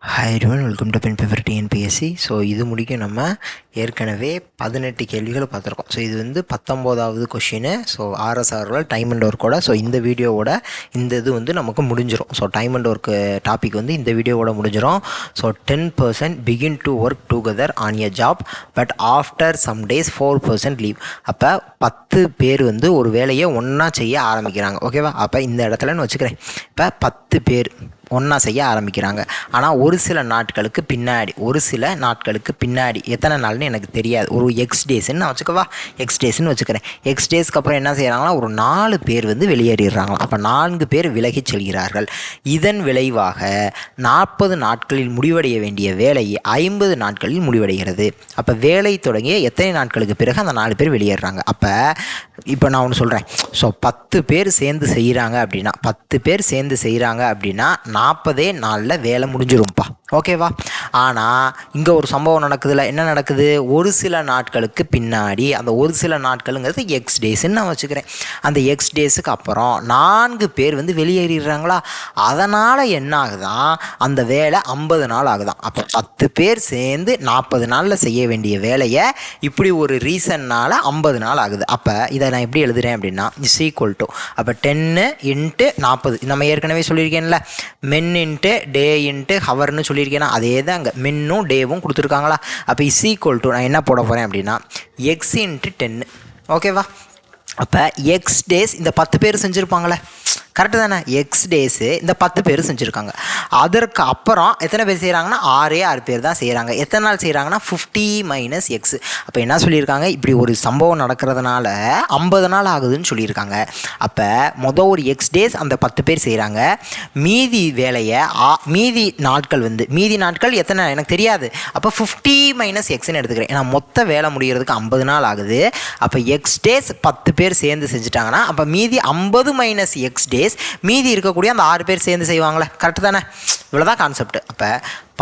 Hi everyone, welcome to pen paper TNPSC. So இது முடிக்க நம்ம ஏற்கனவே 18 கேள்விகள் பார்த்துருக்கோம். ஸோ இது வந்து 19வது கொஷின். ஸோ ஆர்எஸ்ஆரோட டைம் அண்ட் ஒர்க்கோட. ஸோ இந்த வீடியோவோட இந்த இது வந்து நமக்கு முடிஞ்சிடும். So time and work topic வந்து இந்த வீடியோவோட முடிஞ்சிடும். So 10% begin to work together on a job but after some days 4% leave. அப்போ 10 பேர் வந்து ஒரு வேலையை ஒன்றா செய்ய ஆரம்பிக்கிறாங்க. ஓகேவா? அப்போ இந்த இடத்துலன்னு வச்சுக்கிறேன். இப்போ 10 பேர் ஒன்றா செய்ய ஆரம்பிக்கிறாங்க. ஆனால் ஒரு சில நாட்களுக்கு பின்னாடி எத்தனை நாள்னு எனக்கு தெரியாது. ஒரு எக்ஸ் டேஸ்ன்னு நான் வச்சுக்கவா, எக்ஸ் டேஸ்ன்னு வச்சுக்கிறேன். எக்ஸ் டேஸ்க்கு அப்புறம் என்ன செய்கிறாங்கன்னா ஒரு 4 பேர் வந்து வெளியேறிடுறாங்களா. அப்போ 4 பேர் விலகிச் செல்கிறார்கள். இதன் விளைவாக 40 நாட்களில் முடிவடைய வேண்டிய வேலை 50 நாட்களில் முடிவடைகிறது. அப்போ வேலை தொடங்கிய எத்தனை நாட்களுக்கு பிறகு அந்த 4 பேர் வெளியேறாங்க. இப்போ நான் ஒன்று சொல்கிறேன். ஸோ 10 பேர் சேர்ந்து செய்கிறாங்க அப்படின்னா 40 நாளில் வேலை முடிஞ்சிரும்ப்பா. ஓகேவா? ஆனால் இங்கே ஒரு சம்பவம் நடக்குதுல்ல. என்ன நடக்குது? ஒரு சில நாட்களுக்கு பின்னாடி, அந்த ஒரு சில நாட்களுங்கிறது எக்ஸ் டேஸ்ன்னு நான் வச்சுக்கிறேன். அந்த எக்ஸ் டேஸுக்கு அப்புறம் 4 பேர் வந்து வெளியேறிடுறாங்களா. அதனால் என்ன ஆகுதான், அந்த வேலை 50 நாள் ஆகுதான். அப்போ 10 பேர் சேர்ந்து 40 நாளில் செய்ய வேண்டிய வேலையை இப்படி ஒரு ரீசன்னால் 50 நாள் ஆகுது. அப்போ இதை நான் எப்படி எழுதுகிறேன் அப்படின்னா இஸ் ஈக்குவல் டு, அப்போ 10 × 40 நம்ம ஏற்கனவே சொல்லியிருக்கேன்ல, மென் இன்ட்டு டே இன்ட்டு ஹவர்னு சொல்லியிருக்கேன்னா அதே தான் அங்கே மென்னும் டேவும் கொடுத்துருக்காங்களா. அப்போ இஸ் ஈக்குவல் டு நான் என்ன போட போகிறேன் அப்படின்னா எக்ஸ் இன்ட்டு 10. ஓகேவா? அப்போ எக்ஸ் டேஸ் இந்த 10 பேர் செஞ்சுருப்பாங்களே, கரெக்டு தானே? எக்ஸ் டேஸு இந்த 10 பேர் செஞ்சுருக்காங்க. அதற்கு அப்புறம் எத்தனை பேர் செய்கிறாங்கன்னா 6 பேர் தான் செய்கிறாங்க. எத்தனை நாள் செய்கிறாங்கன்னா 50 - எக்ஸ். அப்போ என்ன சொல்லியிருக்காங்க, இப்படி ஒரு சம்பவம் நடக்கிறதுனால 50 நாள் ஆகுதுன்னு சொல்லியிருக்காங்க. அப்போ ஒரு எக்ஸ் டேஸ் அந்த 10 பேர் செய்கிறாங்க. மீதி வேலையை மீதி நாட்கள் எத்தனை எனக்கு தெரியாது. அப்போ 50 - எக்ஸ்ன்னு எடுத்துக்கிறேன். ஏன்னா மொத்த வேலை முடிகிறதுக்கு 50 நாள் ஆகுது. அப்போ எக்ஸ் டேஸ் 10 பேர் சேர்ந்து செஞ்சுட்டாங்கன்னா அப்போ மீதி 50 - எக்ஸ் டேஸ், மீதி இருக்கக்கூடிய அந்த 6 பேர் சேர்ந்து செய்வாங்களே, கரெக்டு தானே? இவ்வளோதான் கான்செப்ட். அப்போ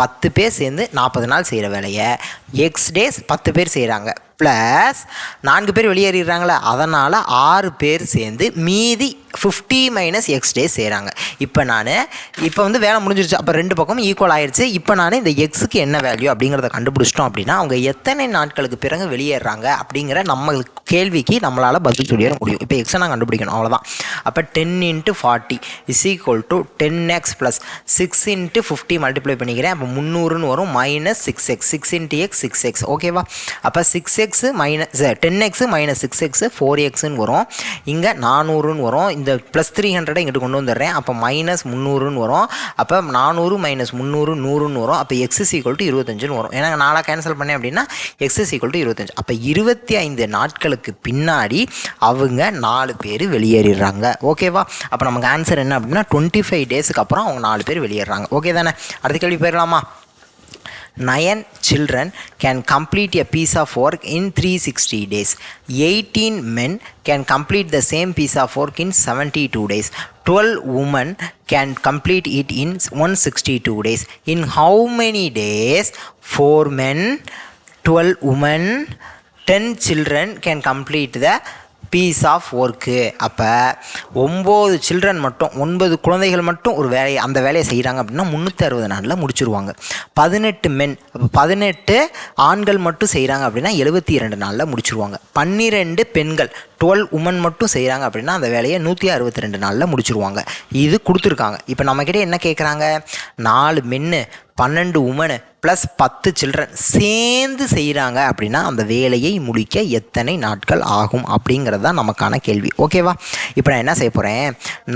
10 பேர் சேர்ந்து 40 நாள் செய்கிற வேலையை எக்ஸ் டேஸ் 10 பேர் செய்கிறாங்க, ப்ளஸ் 4 பேர் வெளியேறிடுறாங்களே, அதனால் 6 பேர் சேர்ந்து மீதி 50 - எக்ஸ் டேஸ் செய்கிறாங்க. இப்போ வந்து வேலை முடிஞ்சிருச்சு. அப்போ 2 பக்கமும் ஈக்குவல் ஆயிடுச்சு. இப்போ நான் இந்த எக்ஸுக்கு என்ன வேல்யூ அப்படிங்கிறத கண்டுபிடிச்சிட்டோம் அப்படின்னா அவங்க எத்தனை நாட்களுக்கு பிறகு வெளியேறாங்க அப்படிங்கிற நம்மளுக்கு கேள்விக்கு நம்மளால் பதில் சொல்லிட முடியும். இப்போ எக்ஸை நான் கண்டுபிடிக்கணும், அவ்வளோதான். அப்போ 10 × 40 is equal to 10x + 6 × 50 multiply பண்ணிக்கிறேன். அப்போ 300ன்னு வரும், -6x, 6 × x 6x. ஓகேவா? அப்போ 10x - 6x 4xன்னு வரும். இங்கே 400ன்னு வரும். இந்த +300 இங்கிட்டு கொண்டு வந்துடுறேன். அப்போ -300ன்னு வரும். அப்போ 400 - 300 100ன்னு வரும். அப்போ x = 25ன்னு வரும். ஏன்னா 4 கேன்சல் பண்ணேன் அப்படின்னா x = 25. அப்போ 25 நாட்களுக்கு பின்னாடி அவங்க 4 பேர் வெளியேறிடுறாங்க. ஓகேவா? அப்போ நமக்கு ஆன்சர் என்ன அப்படின்னா 25 டேஸுக்கு அப்புறம் அவங்க 4 பேர் வெளியேறாங்க. ஓகே தானே? அடுத்த கேள்வி போயிடலாமா? 9 children can complete a piece of work in 360 days. 18 men can complete the same piece of work in 72 days. 12 women can complete it in 162 days. In how many days 4 men, 12 women, 10 children can complete the piece of work? அப்போ 9 children மட்டும், 9 குழந்தைகள் மட்டும் ஒரு வேலையை, அந்த வேலையை செய்கிறாங்க அப்படின்னா 360 நாளில் முடிச்சுருவாங்க. 18 மென், அப்போ 18 ஆண்கள் மட்டும் செய்கிறாங்க அப்படின்னா 72 நாளில் முடிச்சுருவாங்க. 12 பெண்கள், 12 உமன் மட்டும் செய்கிறாங்க அப்படின்னா அந்த வேலையை 162 நாளில் முடிச்சுருவாங்க. இது கொடுத்துருக்காங்க. இப்போ நம்மக்கிட்ட என்ன கேட்குறாங்க, 4 மென்னு 12 உமனு ப்ளஸ் 10 சில்ட்ரன் சேர்ந்து செய்கிறாங்க அப்படின்னா அந்த வேலையை முடிக்க எத்தனை நாட்கள் ஆகும் அப்படிங்கிறது தான் நமக்கான கேள்வி. ஓகேவா? இப்போ நான் என்ன செய்ய போகிறேன்,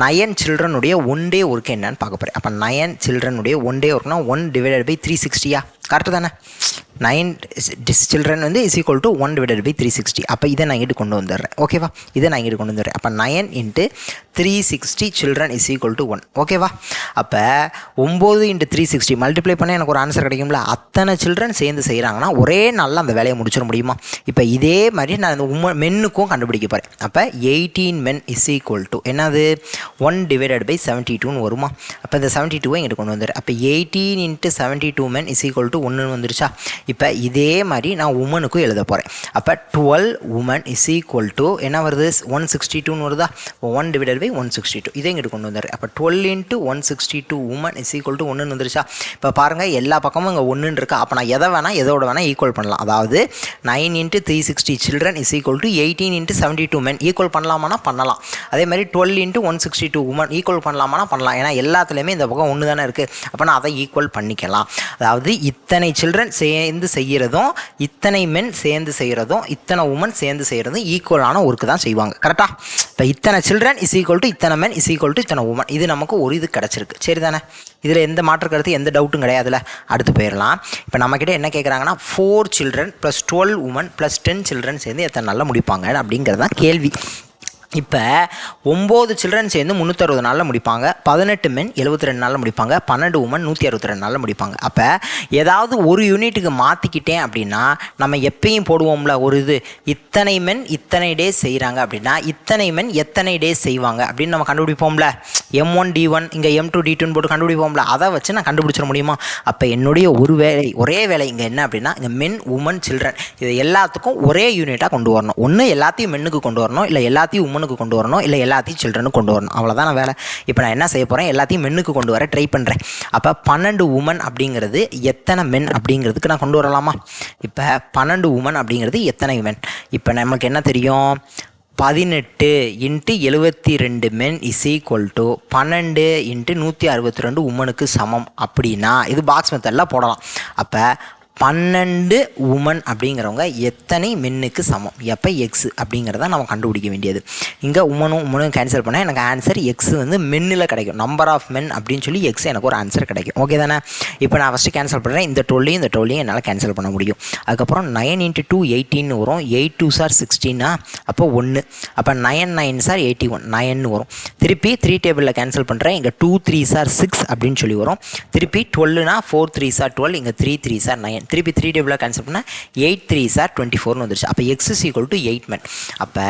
9 சில்ட்ரனுடைய ஒன் டே ஒர்க் என்னன்னு பார்க்க போகிறேன். அப்போ 9 சில்ட்ரனுடைய ஒன் டே ஒர்க்னா 1 / 360. கரெக்டு தானே? 9 சில்ட்ரன் வந்து இஸ் ஈக்குவல் டு 1 / 360. அப்போ இதை நான் இங்கிட்டு கொண்டு வந்துடுறேன். ஓகேவா? அப்போ 9 × 360 சில்ட்ரன் இஸ் ஈக்குவல் டு 1. ஓகேவா? அப்போ 9 × 360 மல்டிப்ளை பண்ணால் எனக்கு ஒரு ஆன்சர் கிடைக்கும்ல. அத்தனை சில்ட்ரன் சேர்ந்து செய்கிறாங்கன்னா ஒரே நாளில் அந்த வேலையை முடிச்சிட முடியுமா? இப்போ இதே மாதிரி நான் இந்த மென்னுக்கும் கண்டுபிடிக்க போகிறேன். அப்போ 18 men இஸ் ஈக்குவல் டு என்னது 1 / 72ன்னு வருமா? அப்போ இந்த 72 இங்கிட்டு கொண்டு வந்துடுறேன். அப்போ 18 × 72 men இஸ் ஈக்குவல் டு 1ன்னு வந்துருச்சா? இப்போ இதே மாதிரி நான் உமனுக்கும் எழுத போகிறேன். அப்போ 12 உமன் இஸ் ஈக்குவல் டு என்ன வருது, 162ன்னு வருதா, 1 டிவைடட் பை 162 இதே இங்கிட்டு கொண்டு வந்துடுறேன். அப்போ 12 into 162 women is equal to 1ன்னு வந்துருச்சா. இப்போ பாருங்கள் எல்லா பக்கமும் இங்கே 1ன்னு இருக்கா. அப்போ நான் எதை வேணால் எதோட வேணால் ஈக்குவல் பண்ணலாம். அதாவது 9 into 360 children is equal to 18 into 72 men equal பண்ணலாமானா பண்ணலாம். அதே மாதிரி 12 இன்ட்டு 162 உமன் ஈக்குவல் பண்ணலாமானா பண்ணலாம். ஏன்னா எல்லாத்துலேயுமே இந்த பக்கம் 1 தானே இருக்குது. அப்போ நான் அதை ஈக்குவல் பண்ணிக்கலாம். அதாவது இத்தனை சில்ட்ரன் சேர்ந்து செய்கிறதும் இத்தனை மென் சேர்ந்து செய்கிறதும் இத்தனை உமன் சேர்ந்து செய்கிறதும் ஈக்குவலான ஒர்க்கு தான் செய்வாங்க. கரெக்டாக? இப்போ இத்தனை சில்ட்ரன் இஸ் ஈக்குவல் டு இத்தனை மென் இஸ் ஈக்குவல் டு இத்தனை உமன். இது நமக்கு ஒரு இது கிடச்சிருக்கு. சரி தானே? இதில் எந்த மாற்று கருத்து எந்த டவுட்டும் கிடையாதுல. அடுத்து போயிடலாம். இப்போ நம்மக்கிட்ட என்ன கேட்குறாங்கன்னா 4 children plus 12 woman plus 10 children சேர்ந்து எத்தனை நாளில் முடிப்பாங்க அப்படிங்கிறது தான் கேள்வி. இப்போ 9 சில்ட்ரன் சேர்ந்து 360 நாளில் முடிப்பாங்க, 18 மென் 72 நாளில் முடிப்பாங்க, 12 உமன் 162 நாளில் முடிப்பாங்க. அப்போ ஏதாவது ஒரு யூனிட்டுக்கு மாற்றிக்கிட்டேன் அப்படின்னா நம்ம எப்பயும் போடுவோம்ல ஒரு இது, இத்தனை மென் இத்தனை டேஸ் செய்கிறாங்க அப்படின்னா இத்தனை மென் எத்தனை டேஸ் செய்வாங்க அப்படின்னு நம்ம கண்டுபிடிப்போம்ல. M1 D1 இங்கே M2 D2 போட்டு கண்டுபிடிப்போம்ல. அதை வச்சு நான் கண்டுபிடிச்சிட முடியுமா? அப்போ என்னுடைய ஒரே வேலை இங்கே என்ன அப்படின்னா இங்கே மென் உமன் சில்ட்ரன் இது எல்லாத்துக்கும் ஒரே யூனிட்டாக கொண்டு வரணும். ஒன்று எல்லாத்தையும் மென்னுக்கு கொண்டு வரணும், இல்லை எல்லாத்தையும் உமனுக்கு கொண்டு வரணும், இல்லை எல்லாத்தையும் சில்ட்ரனுக்கு கொண்டு வரணும். அவ்வளோதான் நான் வேலை. இப்போ நான் என்ன செய்ய போகிறேன், எல்லாத்தையும் மென்னுக்கு கொண்டு வர ட்ரை பண்ணுறேன். அப்போ 12 உமன் அப்படிங்கிறது எத்தனை மென் அப்படிங்கிறதுக்கு நான் கொண்டு வரலாமா? இப்போ 12 உமன் அப்படிங்கிறது எத்தனை மென்? இப்போ நமக்கு என்ன தெரியும், 18 into 72 men is equal to 12 into 162 உமனுக்கு சமம். அப்படின்னா இது பாக்ஸ் மெத்தடில் போடலாம். அப்போ 12 உமன் அப்படிங்கிறவங்க எத்தனை மென்னுக்கு சமம், எப்போ எக்ஸ் அப்படிங்கிறத நம்ம கண்டுபிடிக்க வேண்டியது. இங்கே உமனும் கேன்சல் பண்ணால் எனக்கு ஆன்சர் எக்ஸ் வந்து மென்னில் கிடைக்கும். நம்பர் ஆஃப் மென் அப்படின்னு சொல்லி எக்ஸ் எனக்கு ஒரு ஆன்சர் கிடைக்கும். ஓகே தானே? இப்போ நான் ஃபஸ்ட்டு கேன்சல் பண்ணுறேன். இந்த 12 என்னால் கேன்சல் பண்ண முடியும். அதுக்கப்புறம் 9 இன்ட்டு 2 18 வரும். 8 2 சார் 16 அப்போ 1. அப்போ 9 9 சார் 81 9 வரும். திருப்பி 3 டேபிளில் கேன்சல் பண்ணுறேன். இங்கே 2 3 சார் 6 அப்படின்னு சொல்லி வரும். திருப்பி 12னா 4 3 சார் 12, இங்கே 3 3 சார் 9. திருப்பி 3 டேபிளாக கேன்சல் பண்ணால் 8 3 சார் 24ன்னு வந்துருச்சு. அப்போ எக்ஸ் இஸ் ஈக்குவல் டு 8 மென். அப்போ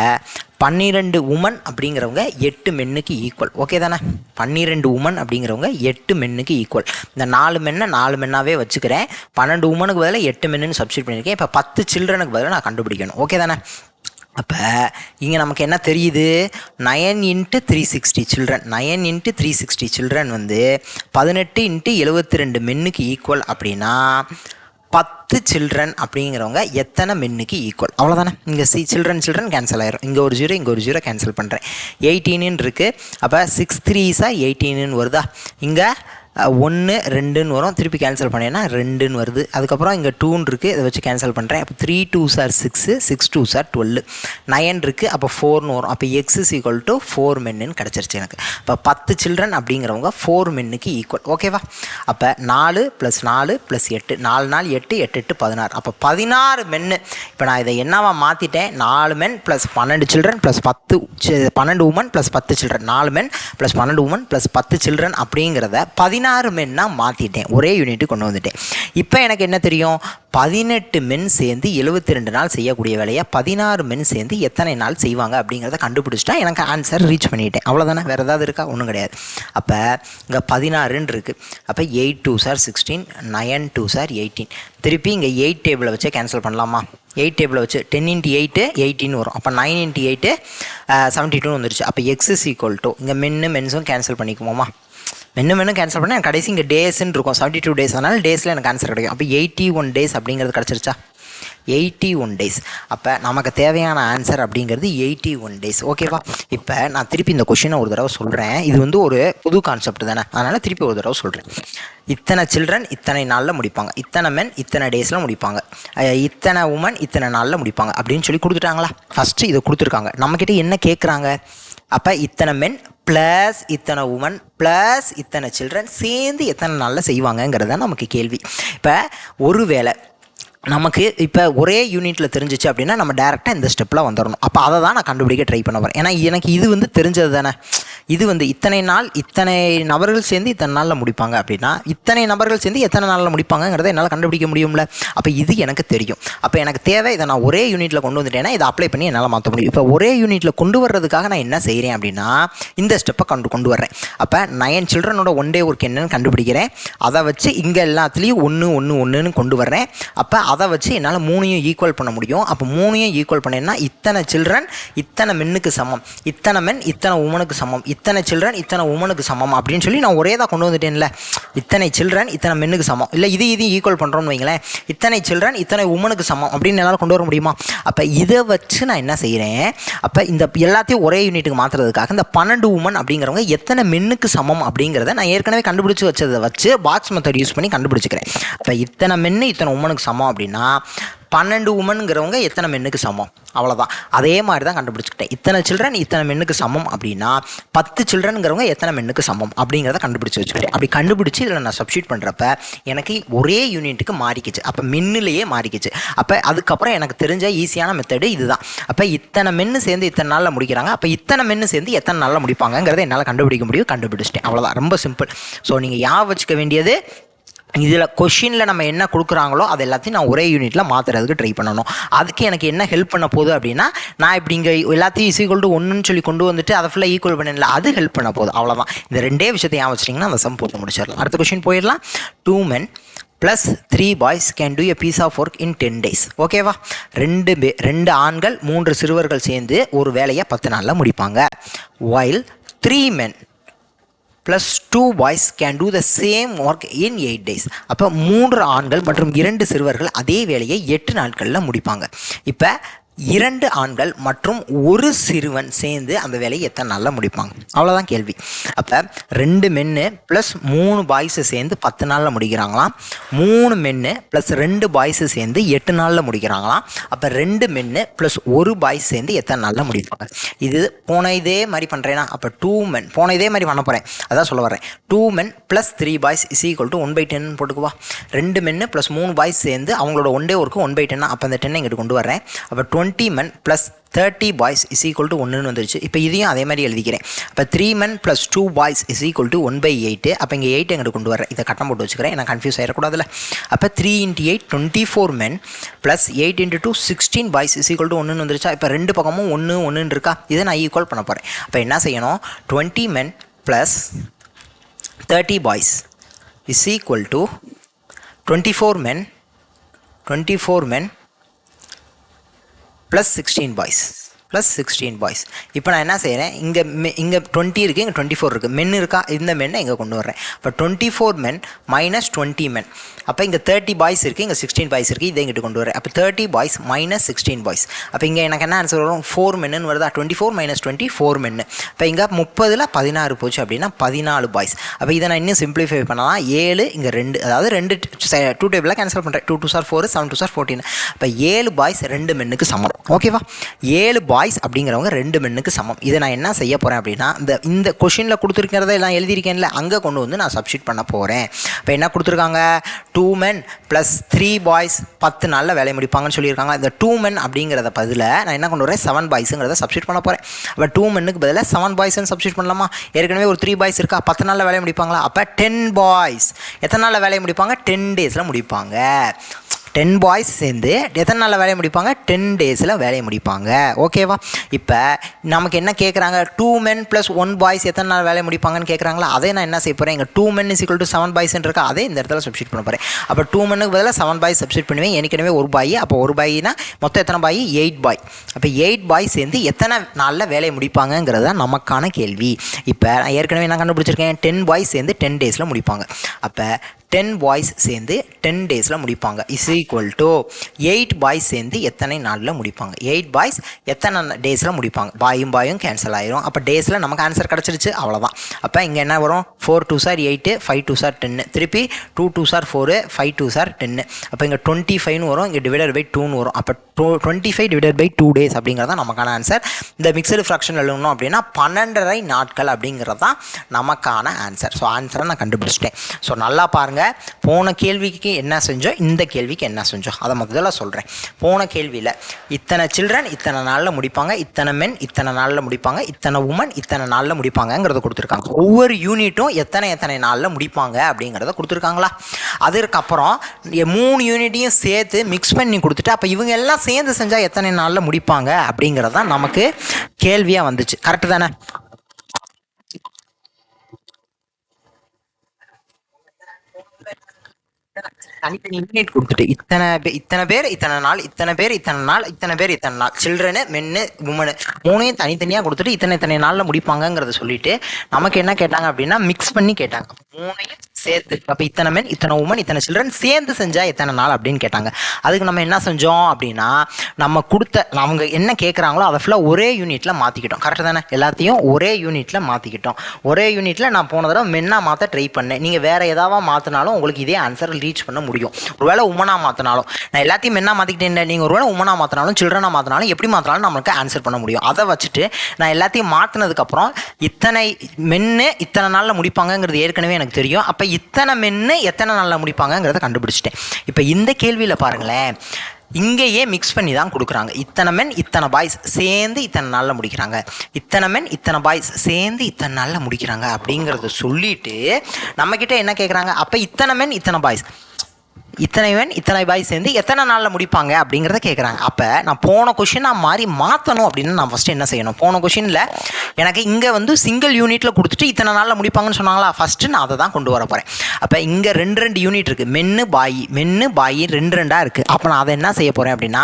12 உமன் அப்படிங்கிறவங்க 8 மென்னுக்கு ஈக்குவல். ஓகே தானே? 12 உமன் அப்படிங்கிறவங்க 8 மென்னுக்கு ஈக்குவல். இந்த 4 மென்னை 4 மென்னாவே வச்சுக்கிறேன். 12 உமனுக்கு பதிலாக 8 மென்னு சப்ஸ்டிட் பண்ணியிருக்கேன். இப்போ 10 சில்ட்ரனுக்கு பதிலாக நான் கண்டுபிடிக்கணும். ஓகே தானே? அப்போ இங்கே நமக்கு என்ன தெரியுது, 9 இன்ட்டு 360 சில்ட்ரன் 9 இன்ட்டு 360 சில்ட்ரன் வந்து 18 இன்ட்டு 72 மென்னுக்கு ஈக்குவல். அப்படின்னா 10 சில்ட்ரன் அப்படிங்கிறவங்க எத்தனை மென்னுக்கு ஈக்குவல்? அவ்வளோதானே? இங்கே சில்ட்ரன் கேன்சல் ஆயிரும். இங்கே ஒரு 0 இங்கே ஒரு 0 கேன்சல் பண்ணுறேன். 18ன்னு இருக்குது. அப்போ 6 3 சார் 18ன்னு வருதா. இங்கே 1 2ன்னு வரும். திருப்பி கேன்சல் பண்ணேன்னா 2ன்னு வருது. அதுக்கப்புறம் இங்கே 2ன்னு இருக்குது, இதை வச்சு கேன்சல் பண்ணுறேன். அப்போ 3 2 சார் 6 6 2 சார் 12 9 இருக்குது. அப்போ 4ன்னு வரும். அப்போ எக்ஸ் இஸ் ஈக்குவல் டு 4 மென்னு கிடச்சிருச்சு எனக்கு. இப்போ 10 சில்ட்ரன் அப்படிங்கிறவங்க 4 மென்னுக்கு ஈக்குவல். ஓகேவா? அப்போ 4 + 4 + 8 4 4 8 8 8 16. அப்போ 16 மென்னு. இப்போ நான் இதை என்னவா மாற்றிட்டேன், 4 men plus 12 children plus 12 woman plus 10 children 4 men plus 12 woman plus 10 children அப்படிங்கிறத 16 மென்னா மாற்றிட்டேன். ஒரே யூனிட்டு கொண்டு வந்துட்டேன். இப்போ எனக்கு என்ன தெரியும், 18 மென் சேர்ந்து 72 நாள் செய்யக்கூடிய வேலையை 16 மென் சேர்ந்து எத்தனை நாள் செய்வாங்க அப்படிங்கிறத கண்டுபிடிச்சிட்டா எனக்கு ஆன்சர் ரீச் பண்ணிட்டேன். அவ்வளோதானே? வேறு ஏதாவது இருக்கா? ஒன்றும் கிடையாது. அப்போ இங்கே 16ன்னு இருக்குது. அப்போ 8 2 சார் 16 9 2 சார் 18. திருப்பி இங்கே 8 டேபிளை வச்சு கேன்சல் பண்ணலாமா? 8 டேபிளை வச்சு 10 × 8 18 வரும். அப்போ 9 × 8 72 வந்துருச்சு. அப்போ எக்ஸ் இஸ் ஈக்குவல் டு இங்கே மென்ஸும் கேன்சல் பண்ணிக்குவோமா? மென்னு கேன்சல் பண்ணால் எனக்கு கடைசி இங்கே டேஸ்ன்னு இருக்கும். 72 டேஸ். அதனால் டேஸில் எனக்கு ஆன்சர் கிடைக்கும். அப்போ 81 டேஸ் அப்படிங்கிறது கிடச்சிருச்சா? 81 டேஸ். அப்போ நமக்கு தேவையான ஆன்சர் அப்படிங்கிறது 81 டேஸ். ஓகேவா? இப்போ நான் திருப்பி இந்த கொஷினை ஒரு தடவை சொல்கிறேன். இது வந்து ஒரு புது கான்செப்ட் தானே, அதனால் திருப்பி ஒரு தடவை சொல்கிறேன். இத்தனை சில்ட்ரன் இத்தனை நாளில் முடிப்பாங்க, இத்தனை மென் இத்தனை டேஸில் முடிப்பாங்க, இத்தனை உமன் இத்தனை நாளில் முடிப்பாங்க அப்படின்னு சொல்லி கொடுத்துட்டாங்களா? ஃபஸ்ட்டு இதை கொடுத்துருக்காங்க. நம்மக்கிட்ட என்ன கேட்குறாங்க, அப்போ இத்தனை மென் ப்ளஸ் இத்தனை உமன் ப்ளஸ் இத்தனை சில்ட்ரன் சேர்ந்து எத்தனை நாளில் செய்வாங்கங்கிறது தான் நமக்கு கேள்வி. இப்போ ஒரு வேளை நமக்கு இப்போ ஒரே யூனிட்டில் தெரிஞ்சிச்சு அப்படின்னா நம்ம டேரெக்டாக இந்த ஸ்டெப்பில் வந்துடணும். அப்போ அதை தான் நான் கண்டுபிடிக்க ட்ரை பண்ண வரேன். ஏன்னா எனக்கு இது வந்து தெரிஞ்சது தானே. இது வந்து இத்தனை நாள் இத்தனை நபர்கள் சேர்ந்து இத்தனை நாளில் முடிப்பாங்க அப்படின்னா இத்தனை நபர்கள் சேர்ந்து எத்தனை நாளில் முடிப்பாங்கங்கிறத என்னால் கண்டுபிடிக்க முடியும்ல. அப்போ இது எனக்கு தெரியும். அப்போ எனக்கு தேவை இதை நான் ஒரே யூனிட்டில் கொண்டு வந்துட்டேன்னா இதை அப்ளை பண்ணி என்னால் மாற்ற முடியும். இப்போ ஒரே யூனிட்டில் கொண்டு வர்றதுக்காக நான் என்ன செய்கிறேன் அப்படின்னா இந்த ஸ்டெப்பை கொண்டு வர்றேன். அப்போ 9 சில்ட்ரனோட ஒன் டே ஒர்க் என்னன்னு கண்டுபிடிக்கிறேன். அதை வச்சு இங்கே எல்லாத்துலேயும் 1 1 1ன்னு கொண்டு வர்றேன். அப்போ அதை வச்சு என்னால் 3ஐயும் ஈக்குவல் பண்ண முடியும். அப்போ 3ஐயும் ஈக்குவல் பண்ணேன்னா இத்தனை சில்ட்ரன் இத்தனை மென்னுக்கு சமம், இத்தனை மென் இத்தனை உமனுக்கு சமம், இத்தனை சில்ட்ரன் இத்தனை உமனுக்கு சமம் அப்படின்னு சொல்லி நான் ஒரே தான் கொண்டு வந்துட்டேன்ல. இத்தனை சில்ட்ரன் இத்தனை மென்னுக்கு சமம், இல்லை இது ஈக்குவல் பண்ணுறோம்னு வைங்களேன், இத்தனை சில்ட்ரன் இத்தனை உமனுக்கு சமம் அப்படின்னு என்னால் கொண்டு வர முடியுமா? அப்போ இதை வச்சு நான் என்ன செய்கிறேன், அப்போ இந்த எல்லாத்தையும் ஒரே யூனிட்டுக்கு மாற்றுறதுக்காக இந்த 12 உமன் அப்படிங்கிறவங்க எத்தனை மென்னுக்கு சமம் அப்படிங்கிறத நான் ஏற்கனவே கண்டுபிடிச்சி வச்சதை வச்சு பாக்ஸ் மெத்தட் யூஸ் பண்ணி கண்டுபிடிச்சிக்கிறேன். அப்போ இத்தனை மென்னு இத்தனை உமனுக்கு சமம் அப்படின்னா 12 உமனுங்கிறவங்க எத்தனை மென்னுக்கு சமம், அவ்வளோதான். அதே மாதிரி தான் கண்டுபிடிச்சிக்கிட்டேன். இத்தனை சில்ட்ரன் இத்தனை மென்னுக்கு சமம் அப்படின்னா 10 சில்ட்ரனுங்கிறவங்க எத்தனை மென்னுக்கு சமம் அப்படிங்கிறத கண்டுபிடிச்சி வச்சுக்கிட்டேன். அப்படி கண்டுபிடிச்சி இதில் நான் சப்ஸ்டியூட் பண்ணுறப்ப எனக்கு ஒரே யூனிட்டுக்கு மாறிக்கிச்சு. அப்போ மென்னுலேயே மாறிக்கிச்சு. அப்போ அதுக்கப்புறம் எனக்கு தெரிஞ்ச ஈஸியான மெத்தடு இதுதான். அப்போ இத்தனை மென்னு சேர்ந்து இத்தனை நாளில் முடிக்கிறாங்க, அப்போ இத்தனை மென்னு சேர்ந்து எத்தனை நாளில் முடிப்பாங்கிறத என்னால் கண்டுபிடிக்க முடியும். கண்டுபிடிச்சிட்டேன், அவ்வளோதான். ரொம்ப சிம்பிள். ஸோ நீங்கள் ஞாபகம் வச்சுக்க வேண்டியது, இதில் கொஷினில் நம்ம என்ன கொடுக்குறாங்களோ அது எல்லாத்தையும் நான் ஒரே யூனிட்டில் மாற்றுறதுக்கு ட்ரை பண்ணணும். அதுக்கு எனக்கு என்ன ஹெல்ப் பண்ண போகுது அப்படின்னா, நான் இப்படி இங்கே எல்லாத்தையும் ஈக்குவல் டு 1ன்னு சொல்லி கொண்டு வந்துட்டு அதை ஃபுல்லாக ஈக்குவல் பண்ணல, அது ஹெல்ப் பண்ண போகுது, அவ்வளோதான். இந்த ரெண்டே விஷயத்தை ஞாபகம் வச்சிட்டிங்கன்னா அந்த சம் போட்டு முடிச்சிடலாம். அடுத்த கொஷின் போயிடலாம். 2 men + 3 boys can do a piece of work in 10 days. ஓகேவா? 2 ஆண்கள் 3 சிறுவர்கள் சேர்ந்து ஒரு வேலையை 10 நாளில் முடிப்பாங்க. while 3 men + 2 boys can do the same work in 8 days. அப்போ 3 ஆண்கள் மற்றும் 2 சிறுவர்கள் அதே வேலையை 8 நாட்களில் முடிப்பாங்க. இப்போ 2 ஆண்கள் மற்றும் 1 சிறுவன் சேர்ந்து அந்த வேலையை எத்தனை நாளில் முடிப்பாங்க, அவ்வளோதான் கேள்வி. அப்போ 2 மென்னு + 3 பாய்ஸு சேர்ந்து 10 நாளில் முடிக்கிறாங்களாம். 3 மென்னு + 2 பாய்ஸு சேர்ந்து 8 நாளில் முடிக்கிறாங்களாம். அப்போ 2 மென்னு + 1 பாய்ஸ் சேர்ந்து எத்தனை நாளில் முடிப்பாங்க? இது போன இதே மாதிரி பண்ணுறேன்னா, அப்போ 2 men போன இதே மாதிரி பண்ண போகிறேன், அதான் சொல்ல வரேன். 2 men + 3 boys = 1/10 போட்டுக்குவா. 2 மென்னு + 3 பாய்ஸ் சேர்ந்து அவங்களோட ஒன் டே ஒர்க்கு 1/10. அப்போ அந்த 10 இங்கிட்டு கொண்டு வரேன். அப்போ 20 men + 30 boys = 1ன்னு வந்துருச்சு. இப்போ இதையும் அதே மாதிரி எழுதிக்கிறேன். அப்போ 3 men + 2 boys = 1/8. அப்போ இங்கே 8 எங்கிட்ட கொண்டு வரேன், இதை கட்டம் போட்டு வச்சுக்கிறேன், எனக்கு கன்ஃபியூஸ் ஆகிடக்கூடாதுல்ல. அப்போ 3 × 8 24 men + 8 × 2 16 boys = 1ன்னு வந்துருச்சா? இப்போ ரெண்டு பக்கமும் 1 1ன்னு இருக்கா? இதை நான் ஈக்குவல் பண்ண போகிறேன். அப்போ என்ன செய்யணும், 20 men + 30 boys = 24 men + 16 boys. இப்போ நான் என்ன செய்கிறேன், இங்கே 20 இருக்குது, இங்கே 24 இருக்குது, மென் இருக்கா? இந்த மென்னை இங்கே கொண்டு வரேன். இப்போ 24 men - 20 men. அப்போ இங்கே 30 பாய்ஸ் இருக்குது, இங்கே 16 பாய்ஸ் இருக்குது, இதை இங்கிட்டு கொண்டு வரேன். அப்போ 30 boys - 16 boys. அப்போ இங்கே எனக்கு என்ன ஆன்சர் வரும், 4 மென்னு வருதா? 24 - 20 4 மென்னு. இப்போ இங்கே 30ல் 16 போச்சு அப்படின்னா 14 பாய்ஸ். அப்போ இதை நான் இன்னும் சிம்பிளிஃபை பண்ணலாம். 7 இங்கே 2, அதாவது 2 டேபிளாக கேன்சல் பண்ணுறேன். 2 2 4 7 2 14. அப்போ 7 பாய்ஸ் 2 மென்னுக்கு சமம். ஓகேவா? 7 பாய்ஸ் அப்படிங்கிறவங்க 2 மென்னுக்கு சமம். இதை நான் என்ன செய்ய போகிறேன் அப்படின்னா, இந்த கொஷினில் கொடுத்துருக்கிறத எல்லாம் எழுதியிருக்கேன்ல, அங்கே கொண்டு வந்து நான் சப்ஸ்டியூட் பண்ண போகிறேன். இப்போ என்ன கொடுத்துருக்காங்க, 2 men + 3 boys 10 நாளில் வேலையை முடிப்பாங்கன்னு சொல்லியிருக்காங்க. இந்த 2 men அப்படிங்கிறத பதில் நான் என்ன கொண்டு வரேன், 7 boysங்கிறத சப்ஸ்டியூட் பண்ண போகிறேன். அப்போ 2 menனுக்கு பதிலாக 7 boysன்னு சப்ஸ்டியூட் பண்ணலாமா? ஏற்கனவே ஒரு 3 boys இருக்கா, 10 நாளில் வேலையை முடிப்பாங்களா? அப்போ 10 boys எத்தனை நாளில் வேலையை முடிப்பாங்க? 10 daysல முடிப்பாங்க. 10 பாய்ஸ் சேர்ந்து எத்தனை நாளில் வேலையை முடிப்பாங்க? 10 daysல வேலையை முடிப்பாங்க. ஓகேவா? இப்போ நமக்கு என்ன கேட்குறாங்க, 2 men + 1 boys எத்தனை நாள் வேலையை முடிப்பாங்கன்னு கேட்குறாங்களா? அதே நான் என்ன செய்ய போகிறேன், இங்கே 2 men = 7 boys இருக்கா, அதே இந்த இடத்துல சப்ஸ்டியூட் பண்ண போகிறேன். அப்போ 2 menக்கு பதிலாக 7 boys சப்ஸ்டியூட் பண்ணுவேன். ஏற்கனவே ஒரு பாய், அப்போ ஒரு பாய்னா மொத்தம் எத்தனை பாய்? 8 பாய். அப்போ 8 பாய்ஸ் சேர்ந்து எத்தனை நாளில் வேலையை முடிப்பாங்கங்கிறது தான் நமக்கான கேள்வி. இப்போ நான் ஏற்கனவே என்ன கண்டுபிடிச்சிருக்கேன், 10 boys சேர்ந்து 10 daysல முடிப்பாங்க. அப்போ 10 boys சேர்ந்து 10 daysல முடிப்பாங்க = 8 boys சேர்ந்து எத்தனை நாளில் முடிப்பாங்க? 8 boys எத்தனை டேஸில் முடிப்பாங்க? பாயும் கேன்சல் ஆயிரும். அப்போ டேஸில் நமக்கு ஆன்சர் கிடச்சிருச்சு, அவ்வளோதான். அப்போ இங்கே என்ன வரும், 4 2 8 5 2 10, திருப்பி 2 2 4 5 2 10. அப்போ இங்கே 25ன்னு வரும், இங்கே /2ன்னு வரும். அப்போ 25 / 2 days அப்படிங்கிறது தான் நமக்கான ஆன்சர். இந்த மிக்சடு ஃப்ராக்ஷன் எழுதணும் அப்படின்னா 12.5 நாட்கள் அப்படிங்கிறது தான் நமக்கான ஆன்சர். ஸோ ஆன்சரை நான் கண்டுபிடிச்சிட்டேன். ஸோ நல்லா பாருங்கள், போன கேள்விக்கு என்ன செஞ்சோம், இந்த கேள்விக்கு என்ன செஞ்சோம், அதை முதல்ல சொல்கிறேன். போன கேள்வியில் இத்தனை சில்ட்ரன் இத்தனை நாளில் முடிப்பாங்க, இத்தனை மென் இத்தனை நாளில் முடிப்பாங்க, இத்தனை உமன் இத்தனை நாளில் முடிப்பாங்கங்கிறத கொடுத்துருக்காங்க. ஒவ்வொரு யூனிட்டும் எத்தனை நாளில் முடிப்பாங்க அப்படிங்கிறத கொடுத்துருக்காங்களா? அதுக்கப்புறம் 3 யூனிட்டையும் சேர்த்து மிக்ஸ் பண்ணி கொடுத்துட்டு, அப்போ இவங்க எல்லாம் சேர்ந்து செஞ்சால் எத்தனை நாளில் முடிப்பாங்க அப்படிங்கிறது தான் நமக்கு கேள்வியாக வந்துச்சு. கரெக்டு தானே? தனித்தனி யூனிட் கொடுத்துட்டு இத்தனை பேர் இத்தனை நாள், இத்தனை பேர் இத்தனை நாள், இத்தனை பேர் இத்தனை நாள், சில்ட்ரனு மென்னு உமனு மூணையும் தனித்தனியாக கொடுத்துட்டு இத்தனை நாளில் முடிப்பாங்கங்கிறத சொல்லிட்டு நமக்கு என்ன கேட்டாங்க அப்படின்னா மிக்ஸ் பண்ணி கேட்டாங்க. மூணையும் சேர்த்து, அப்போ இத்தனை மென் இத்தனை உமன் இத்தனை சில்ட்ரன் சேர்ந்து செஞ்சால் எத்தனை நாள் அப்படின்னு கேட்டாங்க. அதுக்கு நம்ம என்ன செஞ்சோம் அப்படின்னா நம்ம கொடுத்த அவங்க என்ன கேட்குறாங்களோ அதை ஃபுல்லாக ஒரே யூனிட்டில் மாற்றிக்கிட்டோம். கரெக்டு தானே? எல்லாத்தையும் ஒரே யூனிட்டில் மாற்றிக்கிட்டோம். ஒரே யூனிட்டில் நான் போன தடவை மென்னாக மாற்ற ட்ரை பண்ணேன். நீங்கள் வேறு ஏதாவது மாற்றினாலும் உங்களுக்கு இதே ஆன்சர் ரீச் பண்ண முடியும். ஒருவேளை உமனாக மாற்றினாலும் நான் எல்லாத்தையும் மென்னாக மாற்றிக்கிட்டேன். நீங்கள் ஒருவேளை உமனாக மாற்றினாலும் சில்ட்ரனாக மாற்றினாலும் எப்படி மாற்றினாலும் நம்மளுக்கு ஆன்சர் பண்ண முடியும். அதை வச்சுட்டு நான் எல்லாத்தையும் மாற்றினதுக்கப்புறம் இத்தனை மென்னு இத்தனை நாளில் முடிப்பாங்கங்கிறது ஏற்கனவே எனக்கு தெரியும். அப்போ இத்தனை மென்னு எத்தனை நாளில் முடிப்பாங்கங்கிறத கண்டுபிடிச்சிட்டேன். இப்போ இந்த கேள்வியில் பாருங்களேன், இங்கேயே மிக்ஸ் பண்ணி தான் கொடுக்குறாங்க. இத்தனை மென் இத்தனை பாய்ஸ் சேர்ந்து இத்தனை நாளில் முடிக்கிறாங்க, இத்தனை மென் இத்தனை பாய்ஸ் சேர்ந்து இத்தனை நாளில் முடிக்கிறாங்க அப்படிங்கிறத சொல்லிட்டு நம்மக்கிட்ட என்ன கேட்குறாங்க, அப்போ இத்தனை மென் இத்தனை பாய்ஸ் இத்தனை மென் இத்தனை பாய்ஸ் சேர்ந்து எத்தனை நாளில் முடிப்பாங்க அப்படிங்கிறத கேட்குறாங்க. அப்போ நான் போன கொஷின் நான் மாதிரி மாற்றணும் அப்படின்னு நான் ஃபஸ்ட்டு என்ன செய்யணும், போன கொஷினில் எனக்கு இங்கே வந்து சிங்கிள் யூனிட்டில் கொடுத்துட்டு இத்தனை நாளில் முடிப்பாங்கன்னு சொன்னாங்களா, ஃபஸ்ட்டு நான் அதை தான் கொண்டு வர போகிறேன். அப்போ இங்கே ரெண்டு யூனிட் இருக்குது, மென்னு பாய் ரெண்டாக இருக்குது. அப்போ நான் அதை என்ன செய்ய போகிறேன் அப்படின்னா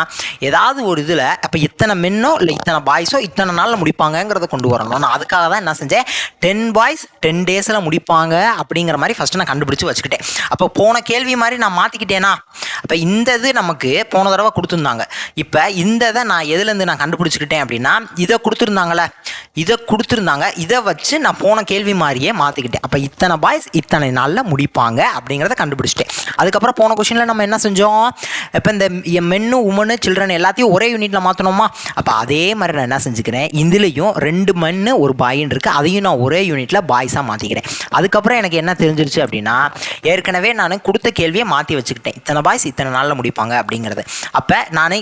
ஏதாவது ஒரு இதில் அப்போ இத்தனை மென்னோ இல்லை இத்தனை பாய்ஸோ இத்தனை நாளில் முடிப்பாங்கங்கிறத கொண்டு வரணும். நான் அதுக்காக தான் என்ன செஞ்சேன், 10 பாய்ஸ் 10 டேஸில் முடிப்பாங்க அப்படிங்கிற மாதிரி ஃபஸ்ட்டு நான் கண்டுபிடிச்சி வச்சுக்கிட்டேன். அப்போ போன கேள்வி மாதிரி நான் மாற்றிக்கிட்டேனா, அப்போ இந்த இது நமக்கு போன தடவை கொடுத்துருந்தாங்க. இப்போ இந்த இதை நான் எதுலேருந்து நான் கண்டுபிடிச்சிக்கிட்டேன் அப்படின்னா இதை கொடுத்துருந்தாங்களே, இதை வச்சு நான் போன கேள்வி மாதிரியே மாற்றிக்கிட்டேன். அப்போ இத்தனை பாய்ஸ் இத்தனை நாளில் முடிப்பாங்க அப்படிங்கிறத கண்டுபிடிச்சிட்டேன். அதுக்கப்புறம் போன கொஷினில் நம்ம என்ன செஞ்சோம், இப்போ இந்த மென்னு உமனு சில்ட்ரன் எல்லாத்தையும் ஒரே யூனிட்டில் மாற்றணுமா, அப்போ அதே மாதிரி நான் என்ன செஞ்சுக்கிறேன், இதுலேயும் 2 மென்னு ஒரு பாயின்னு இருக்குது, அதையும் நான் ஒரே யூனிட்டில் பாய்ஸாக மாற்றிக்கிறேன். அதுக்கப்புறம் எனக்கு என்ன தெரிஞ்சிருச்சு அப்படின்னா ஏற்கனவே நான் கொடுத்த கேள்வியை மாற்றி வச்சுக்கிட்டேன், இத்தனை பாய்ஸ் இத்தனை நாளில் முடிப்பாங்க அப்படிங்கிறது. அப்போ நானே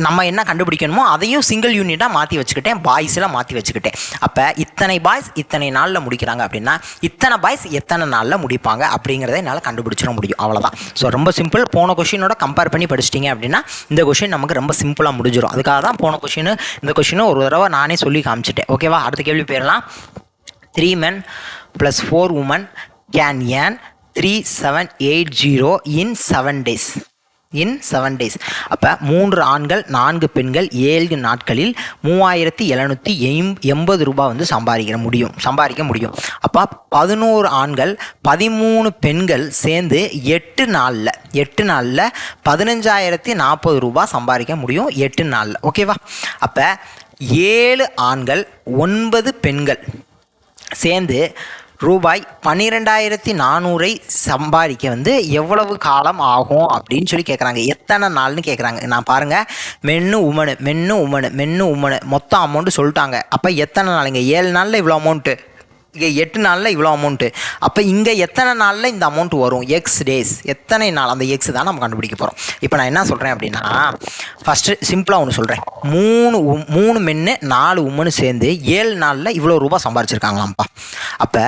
நம்ம என்ன கண்டுபிடிக்கணுமோ அதையும் சிங்கிள் யூனிட்டாக மாற்றி வச்சுக்கிட்டேன், பாய்ஸில் மாற்றி வச்சுக்கிட்டேன். அப்போ இத்தனை பாய்ஸ் இத்தனை நாளில் முடிக்கிறாங்க அப்படின்னா இத்தனை பாய்ஸ் எத்தனை நாளில் முடிப்பாங்க அப்படிங்கிறத என்னால் கண்டுபிடிச்சிட முடியும். அவ்வளோதான். ஸோ ரொம்ப சிம்பிள். போன கொஷினோட கம்பேர் பண்ணி படிச்சிட்டிங்க அப்படின்னா இந்த கொஷின் நமக்கு ரொம்ப சிம்பிளாக முடிஞ்சிடும். அதுக்காக தான் போன கொஷின் இந்த கொஷினும் ஒரு தடவை நானே சொல்லி காமிச்சிட்டேன். ஓகேவா? அடுத்த கேள்வி போயிடலாம். 3 men plus 4 women can earn 3780 in 7 days. அப்போ 3 ஆண்கள் 4 பெண்கள் 7 நாட்களில் 3780 ரூபாய் வந்து சம்பாதிக்க முடியும். அப்போ 11 ஆண்கள் 13 பெண்கள் சேர்ந்து 8 நாளில் 15,040 ரூபாய் சம்பாதிக்க முடியும் 8 நாளில். ஓகேவா? அப்போ 7 ஆண்கள் 9 பெண்கள் சேர்ந்து ரூபாய் 12,400 சம்பாதிக்க வந்து எவ்வளவு காலம் ஆகும் அப்படின்னு சொல்லி கேட்குறாங்க. எத்தனை நாள்னு கேட்குறாங்க. நான் பாருங்கள், மென்னு உமனு மொத்தம் அமௌண்ட்டு சொல்லிட்டாங்க. அப்போ எத்தனை நாளுங்க, 7 நாளில் இவ்வளோ அமௌண்ட்டு, இங்கே 8 நாளில் இவ்வளோ அமௌண்ட்டு. அப்போ இங்கே எத்தனை நாளில் இந்த அமௌண்ட் வரும், எக்ஸ் டேஸ், எத்தனை நாள், அந்த எக்ஸ் தான் நம்ம கண்டுபிடிக்க போகிறோம். இப்போ நான் என்ன சொல்கிறேன் அப்படின்னா ஃபஸ்ட்டு சிம்பிளாக ஒன்று சொல்கிறேன். 3 மென்னு 4 உமனு சேர்ந்து 7 நாளில் இவ்வளோ ரூபா சம்பாரிச்சிருக்காங்களாம்ப்பா. அப்போ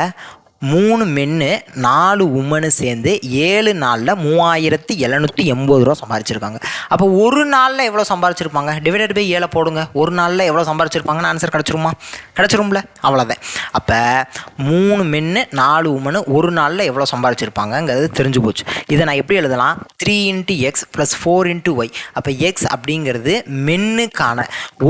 3 மென்னு 4 உமனு சேர்ந்து 7 நாளில் 3780 ரூபா சம்பாரிச்சிருக்காங்க. அப்போ ஒரு நாளில் எவ்வளோ சம்பாரிச்சிருப்பாங்க, டிவைடட் பை 7 போடுங்க. ஒரு நாளில் எவ்வளோ சம்பாரிச்சிருப்பாங்கன்னு ஆன்சர் கிடச்சிரும்ல, அவ்வளோதான். அப்போ 3 மென்னு 4 உமனு ஒரு நாளில் எவ்வளோ சம்பாரிச்சிருப்பாங்கங்கிறது தெரிஞ்சு போச்சு. இதை நான் எப்படி எழுதலாம், 3 × x + 4 × y. அப்போ எக்ஸ் அப்படிங்கிறது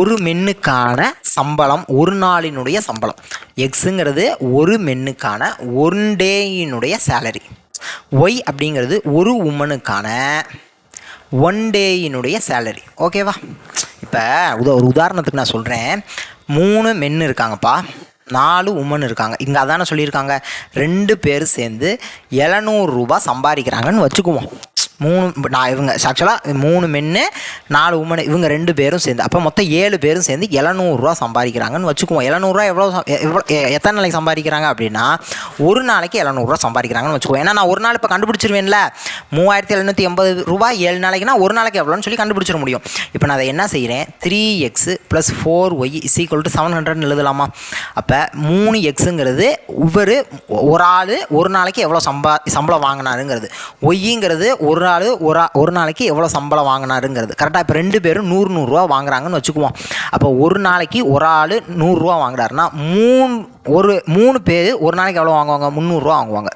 ஒரு மென்னுக்கான சம்பளம், ஒரு நாளினுடைய சம்பளம். எக்ஸுங்கிறது ஒரு மென்னுக்கான 1 டேயினுடைய சேலரி. ஒய் அப்படிங்கிறது ஒரு உமனுக்கான 1 டேயினுடைய சேலரி. ஓகேவா? இப்போ ஒரு உதாரணத்துக்கு நான் சொல்கிறேன். 3 மென்னு இருக்காங்கப்பா, 4 உமன் இருக்காங்க. இங்கே அதானே சொல்லியிருக்காங்க, 2 பேர் சேர்ந்து 700 ரூபாய் சம்பாதிக்கிறாங்கன்னு வச்சுக்குவோம். இவங்க ஆக்சுவலாக 3 மென்னு 4 உமன், இவங்க 2 பேரும் சேர்ந்து, அப்போ மொத்தம் 7 பேரும் சேர்ந்து 700 ரூபா சம்பாதிக்கிறாங்கன்னு வச்சுக்குவோம். 700 ரூபா எவ்வளோ எத்தனை நாளைக்கு சம்பாதிக்கிறாங்க அப்படின்னா ஒரு நாளைக்கு 700 ரூபா சம்பாதிக்கிறாங்கன்னு வச்சுக்குவோம். ஏன்னா நான் ஒரு நாள் இப்போ கண்டுபிடிச்சிருவேன்ல, 3780 ரூபாய் 7 நாளைக்குனா ஒரு நாளைக்கு எவ்வளோன்னு சொல்லி கண்டுபிடிச்சிட முடியும். இப்போ நான் அதை என்ன செய்கிறேன், 3x + 4y = 700 எழுதலாமா? அப்போ 3xங்கிறது ஒரு ஆள் ஒரு நாளைக்கு எவ்வளோ சம்பளம் வாங்கினாருங்கிறது, ஒய்ங்கிறது ஒரு நாளைக்கு எவ்வளோ சம்பளம் வாங்கினாருங்கிறது. கரெக்டாக இப்போ 2 பேரும் 100 ரூபா வாங்குறாங்கன்னு வச்சுக்குவோம். அப்போ ஒரு நாளைக்கு ஒரு ஆள் 100 ரூபா வாங்குறாருன்னா 3 பேர் ஒரு நாளைக்கு எவ்வளோ வாங்குவாங்க, 300 ரூபா வாங்குவாங்க.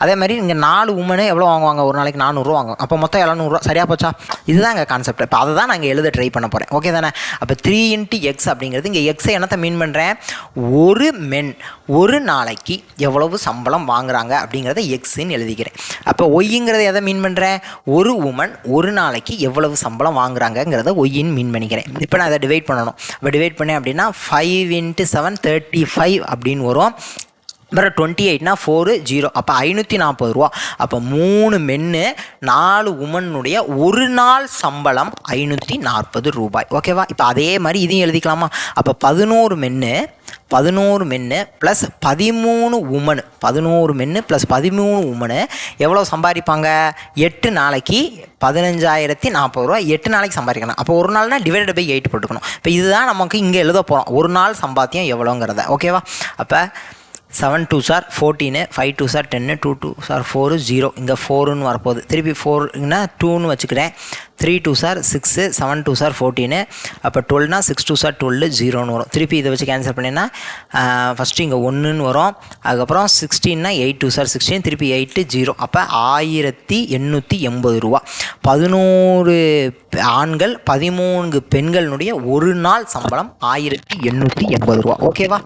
அதே மாதிரி இங்கே 4 உமனு எவ்வளோ வாங்குவாங்க, ஒரு நாளைக்கு 400 வாங்குவாங்க. அப்போ மொத்தம் 700, சரியாக போச்சா? இதுதான் எங்கள் கான்செப்ட். இப்போ அதை தான் நாங்கள் எழுத ட்ரை பண்ண போகிறேன். ஓகே தானே? அப்போ 3 × x அப்படிங்கிறது இங்கே எக்ஸை என்னத்தை மீன் பண்ணுறேன், ஒரு மென் ஒரு நாளைக்கு எவ்வளவு சம்பளம் வாங்குறாங்க அப்படிங்கிறத எக்ஸுன்னு எழுதிக்கிறேன். அப்போ ஒய்ங்கிறத எதை மீன் பண்ணுறேன், ஒரு உமன் ஒரு நாளைக்கு எவ்வளவு சம்பளம் வாங்குறாங்கிறத ஒய்ன்னு மீன் பண்ணிக்கிறேன். இப்போ நான் அதை டிவைட் பண்ணணும். இப்போ டிவைட் பண்ணேன் அப்படின்னா 5 × 7 35 அப்படின்னு வரும். அப்புறம் 28னா 4 0, அப்போ 540 ரூபா. அப்போ 3 மென்னு 4 உமனுடைய ஒரு நாள் சம்பளம் 540 ரூபாய். ஓகேவா? இப்போ அதே மாதிரி இதையும் எழுதிக்கலாமா? அப்போ 11 மென்னு ப்ளஸ் 13 உமனு, 11 மென்னு ப்ளஸ் 13 உமனு எவ்வளோ சம்பாதிப்பாங்க, 8 நாளைக்கு 15,040 ரூபா 8 நாளைக்கு சம்பாதிக்கணும். அப்போ ஒரு நாள்னா டிவைடட் பை 8 போட்டுக்கணும். இப்போ இதுதான் நமக்கு இங்கே எழுத போகிறோம், ஒரு நாள் சம்பாத்தியம் எவ்வளோங்கிறத. ஓகேவா? அப்போ 7 2s 14, 5 2s 10, 2 2s 4 0, இங்கே 4ன்னு வரப்போகுது. திருப்பி 4ன்னா 2ன்னு வச்சுக்கிறேன். 3 2s 6, 7 2s 14, அப்போ 12னா 6 2s 12 0ன்னு வரும். திருப்பி இதை வச்சு கேன்சல் பண்ணினா ஃபஸ்ட்டு இங்கே 1ன்னு வரும். அதுக்கப்புறம் 16னா 8 2s 16, திருப்பி 8 0, அப்போ 1880 ரூபா. 11 ஆண்கள் 13 பெண்களினுடைய ஒரு நாள் சம்பளம் 1880 ரூபா. ஓகேவா?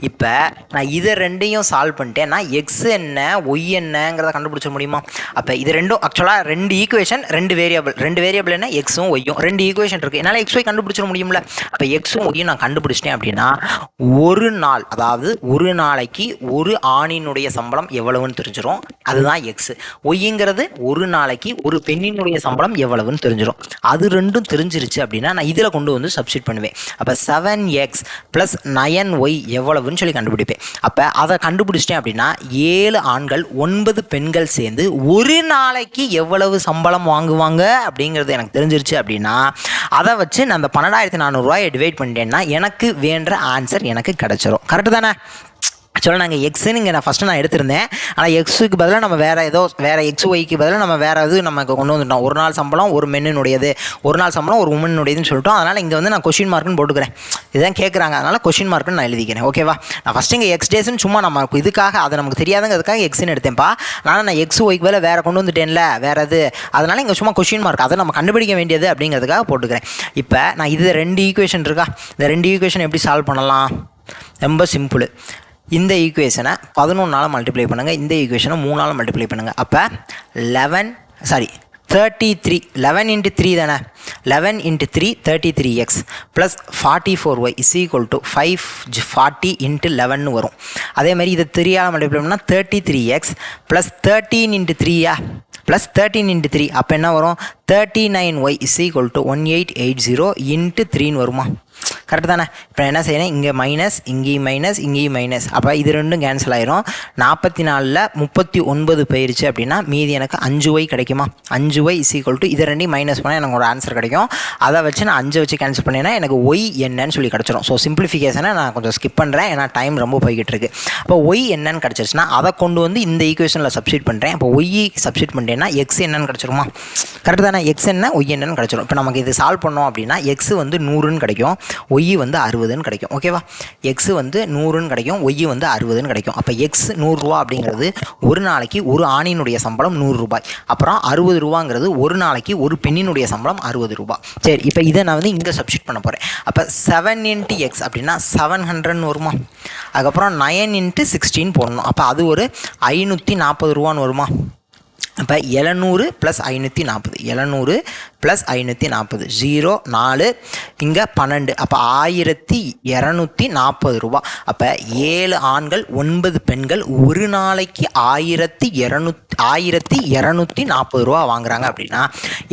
இப்போ நான் இதை ரெண்டையும் சால்வ் பண்ணிட்டேன். நான் எக்ஸ் என்ன ஒய் என்னங்கிறத கண்டுபிடிச்ச முடியுமா? அப்போ இது ரெண்டும் ஆக்சுவலாக 2 ஈக்குவேஷன் 2 வேரியபிள் என்ன, எக்ஸும் ஒய்யும் 2 ஈக்குவேஷன் இருக்குது. என்னால் எக்ஸ் ஒய் கண்டுபிடிச்சிட முடியும்ல. அப்போ எக்ஸும் ஒய்யும் நான் கண்டுபிடிச்சிட்டேன் அப்படின்னா ஒரு நாள், அதாவது ஒரு நாளைக்கு ஒரு ஆணினுடைய சம்பளம் எவ்வளவுன்னு தெரிஞ்சிடும். அதுதான் எக்ஸ். ஒய்ங்கிறது ஒரு நாளைக்கு ஒரு பெண்ணினுடைய சம்பளம் எவ்வளவுன்னு தெரிஞ்சிடும். அது ரெண்டும் தெரிஞ்சிருச்சு அப்படின்னா நான் இதில் கொண்டு வந்து சப்ஸ்டிட் பண்ணுவேன். அப்போ 7x + 9y எவ்வளவுன்னு சொல்லி கண்டுபிடிப்பேன். அப்போ அதை கண்டுபிடிச்சிட்டேன் அப்படின்னா 7 ஆண்கள் 9 பெண்கள் சேர்ந்து ஒரு நாளைக்கு எவ்வளவு சம்பளம் வாங்குவாங்க அப்படிங்கிறது எனக்கு தெரிஞ்சிருச்சு அப்படின்னா அதை வச்சு நான் அந்த 12,400 ரூபாயை டிவைட் பண்ணிட்டேன்னா எனக்கு வேண்ட ஆன்சர் எனக்கு கிடச்சிரும். கரெக்டு தானே? ஆக்சுவலாக நாங்கள் எக்ஸுன்னு இங்கே நான் எடுத்திருந்தேன். ஆனால் எக்ஸுக்கு பதிலாக நம்ம வேறு எக்ஸ் ஒய்க்கு பதிலாக நம்ம வேறு இது நமக்கு கொண்டு வந்துட்டோம். ஒரு நாள் சம்பளம் ஒரு மென்னுடையது, ஒரு நாள் சம்பளம் ஒரு உமனுடையதுன்னு சொல்லிட்டோம். அதனால் இங்கே வந்து நான் கொஷின் மார்க்குன்னு போட்டுக்கிறேன். இதுதான் கேட்குறாங்க, அதனால் கொஷின் மார்க்குன்னு நான் எழுதிக்கிறேன். ஓகேவா? நான் ஃபஸ்ட்டு இங்கே எக்ஸ் டேஸ்ன்னு சும்மா நம்ம இதுக்காக அதை நமக்கு தெரியாதுங்கிறதுக்காக எக்ஸ்ன்னு எடுத்தேன்ப்பா. அதனால் நான் எக்ஸ் ஒய்க்கு பதிலாக வேறு கொண்டு வந்துட்டேன்ல, வேறு இது, அதனால் இங்கே சும்மா கொஷின் மார்க் அதை நம்ம கண்டுபிடிக்க வேண்டியது அப்படிங்கிறதுக்காக போட்டுக்கிறேன். இப்போ நான் இது 2 ஈக்குவேஷன் இருக்கா, இந்த 2 ஈக்குவேஷன் எப்படி சால்வ் பண்ணலாம்? ரொம்ப சிம்பிள். இந்த ஈக்குவேஷனை 11 மல்டிப்ளை பண்ணுங்கள், இந்த ஈக்குவேஷனை 3 மல்டிப்ளை பண்ணுங்கள். அப்போ 33 11 × 3 தானே, 11 × 3 33x plus 44y is equal to 540 × 11 வரும். அதே மாதிரி இதை 3 மல்டிப்ளை பண்ணால் 33x ப்ளஸ் 13 × 3 ப்ளஸ் 13 × 3, அப்போ என்ன வரும், 39y இஸ் ஈக்குவல் டு 1880 × 3ன்னு வருமா? கரெக்டு தானே? இப்போ என்ன செய்யணும், இங்கே மைனஸ், இங்கேயும் மைனஸ், இங்கேயும் மைனஸ், அப்போ இது ரெண்டும் கேன்சல் ஆயிரும். 44ல் 39 போயிடுச்சு அப்படின்னா மீதி எனக்கு 5y கிடைக்குமா? 5y இஸ் ஈக்குவல் டு இதை ரெண்டையும் மைனஸ் பண்ணால் எனக்கு ஒரு ஆன்சர் கிடைக்கும். அதை வச்சு நான் 5 வச்சு கேன்சல் பண்ணேன்னா எனக்கு ஒய் என்னன்னு சொல்லி கிடச்சிரும். ஸோ சிம்பிளிஃபிகேஷனை நான் கொஞ்சம் ஸ்கிப் பண்ணுறேன், ஏன்னா டைம் ரொம்ப போய்கிட்டு இருக்கு. அப்போ ஒய் என்னன்னு கிடச்சிருச்சுன்னா அதை கொண்டு வந்து இந்த ஈக்குவேஷனில் சப்ஸ்டிட் பண்ணுறேன். இப்போ ஒய் சப்ஸ்டிட் பண்ணிட்டேன்னா எக்ஸ் என்னன்னு கிடச்சிருமா? கரெக்டு தானே? எக்ஸ் என்ன ஒய் என்னன்னு கிடச்சிரும். இப்போ நமக்கு இது சால்வ் பண்ணோம் அப்படின்னா எக்ஸ் வந்து 100ன்னு கிடைக்கும், ஒய் வந்து 60ன்னு கிடைக்கும். ஓகேவா? எக்ஸ் வந்து 100ன்னு கிடைக்கும், ஒய் வந்து 60ன்னு கிடைக்கும். அப்போ எக்ஸ் 100 ரூபா அப்படிங்கிறது ஒரு நாளைக்கு ஒரு ஆணினுடைய சம்பளம் 100 ரூபாய். அப்புறம் 60 ரூபாங்கிறது ஒரு நாளைக்கு ஒரு பெண்ணினுடைய சம்பளம் 60 ரூபாய். சரி, இப்போ இதை நான் வந்து இங்கே சப்ஸ்டிட் பண்ண போகிறேன். அப்போ 7 × x அப்படின்னா 700ன்னு வருமா? அதுக்கப்புறம் 9 × 16 போடணும். அப்போ அது ஒரு 540 ரூபான்னு வருமா? அப்போ 700 + 540, 700 + 540, 0 4 இங்கே 12, அப்போ 1240 ரூபா. அப்போ 7 ஆண்கள் 9 பெண்கள் ஒரு நாளைக்கு 1240 ரூபா வாங்குறாங்க அப்படின்னா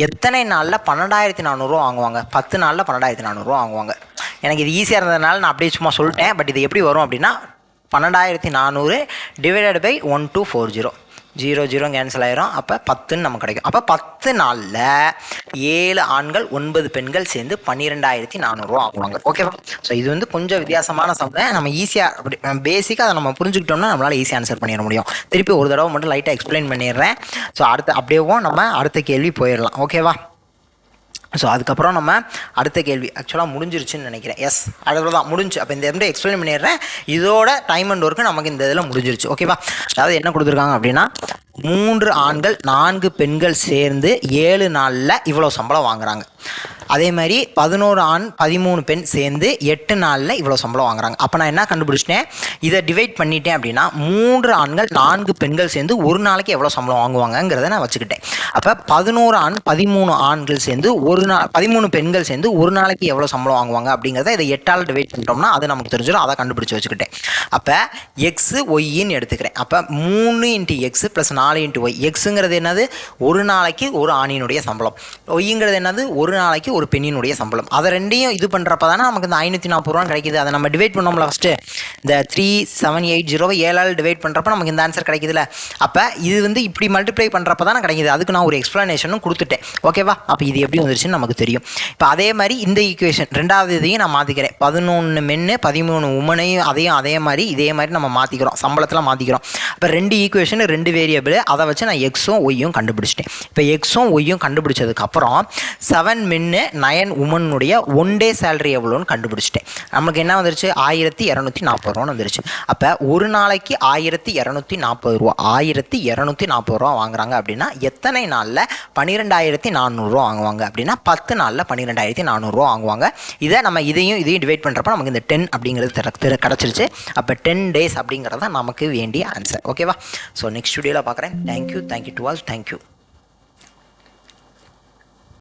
எத்தனை நாளில் 12,400 ரூபா வாங்குவாங்க? 10 நாளில் 12,400 ரூபா வாங்குவாங்க. எனக்கு இது ஈஸியாக இருந்ததுனால நான் அப்படியே சும்மா சொல்லிட்டேன். பட் இது எப்படி வரும் அப்படின்னா 12,400 டிவைடட் பை 1240, 0 0 கேன்சல் ஆயிரும். அப்போ 10ன்னு நமக்கு கிடைக்கும். அப்போ 10 நாளில் 7 ஆண்கள் 9 பெண்கள் சேர்ந்து 12,400 ரூபா வாங்குவாங்க. ஓகேவா? ஸோ இது வந்து கொஞ்சம் வித்தியாசமான சம்பளம். நம்ம ஈஸியாக அப்படி பேசிக்காக அதை நம்ம புரிஞ்சுக்கிட்டோம்னா நம்மளால் ஈஸியாக ஆன்சர் பண்ணிட முடியும். திருப்பி ஒரு தடவை மட்டும் லைட்டாக எக்ஸ்பிளைன் பண்ணிடுறேன். ஸோ அப்படியேவும் நம்ம அடுத்த கேள்வி போயிடலாம். ஓகேவா? ஸோ அதுக்கப்புறம் நம்ம அடுத்த கேள்வி ஆக்சுவலாக முடிஞ்சிருச்சுன்னு நினைக்கிறேன். எஸ், அவ்வளோதான் முடிஞ்சு. அப்போ இந்த எப்படி எக்ஸ்பிளைன் பண்ணிடுறேன். இதோட டைம் அண்ட் ஒர்க்கு நமக்கு இந்த இதில் முடிஞ்சிருச்சு. ஓகேவா? அதாவது என்ன கொடுத்துருக்காங்க அப்படின்னா 3 ஆண்கள் 4 பெண்கள் சேர்ந்து 7 நாளில் இவ்வளோ சம்பளம் வாங்குறாங்க. அதே மாதிரி 11 ஆண் 13 பெண் சேர்ந்து 8 நாளில் இவ்வளோ சம்பளம் வாங்குறாங்க. அப்போ நான் என்ன கண்டுபிடிச்சிட்டேன், இதை டிவைட் பண்ணிட்டேன் அப்படின்னா 3 ஆண்கள் 4 பெண்கள் சேர்ந்து ஒரு நாளைக்கு எவ்வளோ சம்பளம் வாங்குவாங்கங்கிறத நான் வச்சுக்கிட்டேன். அப்போ 11 ஆண் 13 ஆண்கள் சேர்ந்து 13 பெண்கள் சேர்ந்து ஒரு நாளைக்கு எவ்வளோ சம்பளம் வாங்குவாங்க அப்படிங்கிறத இதை 8ஆல் டிவைட் பண்ணிட்டோம்னா அது நமக்கு தெரிஞ்சிடும். அதை கண்டுபிடிச்சி வச்சுக்கிட்டேன். அப்போ எக்ஸு ஒய்ன்னு எடுத்துக்கிறேன். அப்போ 3 × எக்ஸு + 4 × ஒய். எக்ஸுங்கிறது என்னது, ஒரு நாளைக்கு ஒரு ஆணினுடைய சம்பளம். ஒய்ங்கிறது என்னது, ஒரு நாளைக்கு ஒரு பெண்ணினுடைய சம்பளம். அதை ரெண்டையும் இது பண்ணுறப்ப தானே நமக்கு இந்த 540 ரூபா கிடைக்குது. அதை நம்ம டிவைட் பண்ணோம்ல ஃபஸ்ட்டு, இந்த 3780 7ஆல் டிவைட் பண்ணுறப்ப நமக்கு இந்த ஆன்சர் கிடைக்குதுல்ல. அப்போ இது இப்படி மல்டிப்ளை பண்ணுறப்ப தானே கிடைக்குது. அதுக்கு நான் ஒரு எக்ஸ்ப்ளனேஷனும் கொடுத்துட்டேன். ஓகேவா? அப்போ இது எப்படி வந்துருச்சுன்னு நமக்கு தெரியும். இப்போ அதே மாதிரி இந்த ஈக்குவேஷன் ரெண்டாவது இதையும் நான் மாற்றிக்கிறேன். 11 மென்னு 13 உமனையும் அதே மாதிரி இதே மாதிரி நம்ம மாற்றிக்கிறோம், சம்பளத்தில் மாற்றிக்கிறோம். இப்போ 2 ஈக்குவேஷன் 2 வேரியபிள், அதை வச்சு நான் எக்ஸும் ஒய்யும் கண்டுபிடிச்சிட்டேன். இப்போ எக்ஸும் ஒய்யும் கண்டுபிடிச்சதுக்கப்புறம் 7 மென்னு 9 உமனுடைய 1 டே சேலரி எவ்வளோன்னு கண்டுபிடிச்சிட்டேன். நமக்கு என்ன வந்துருச்சு, 1240 ரூபான்னு வந்துருச்சு. அப்போ ஒரு நாளைக்கு 1240 ரூபா 1240 ரூபா வாங்குறாங்க அப்படின்னா எத்தனை நாளில் 12400 ரூபா வாங்குவாங்க அப்படின்னா 10 நாளில் 12400 ரூபா வாங்குவாங்க. இதை நம்ம இதையும் டிவைட் பண்ணுறப்ப நமக்கு இந்த 10 அப்படிங்கிறது கிடச்சிருச்சு. அப்போ 10 டேஸ் அப்படிங்கிறது தான் நமக்கு வேண்டிய ஆன்சர். ஓகேவா? ஸோ நெக்ஸ்ட் வீடியோவில் பார்க்குறேன். Thank you to all. தேங்க்யூ.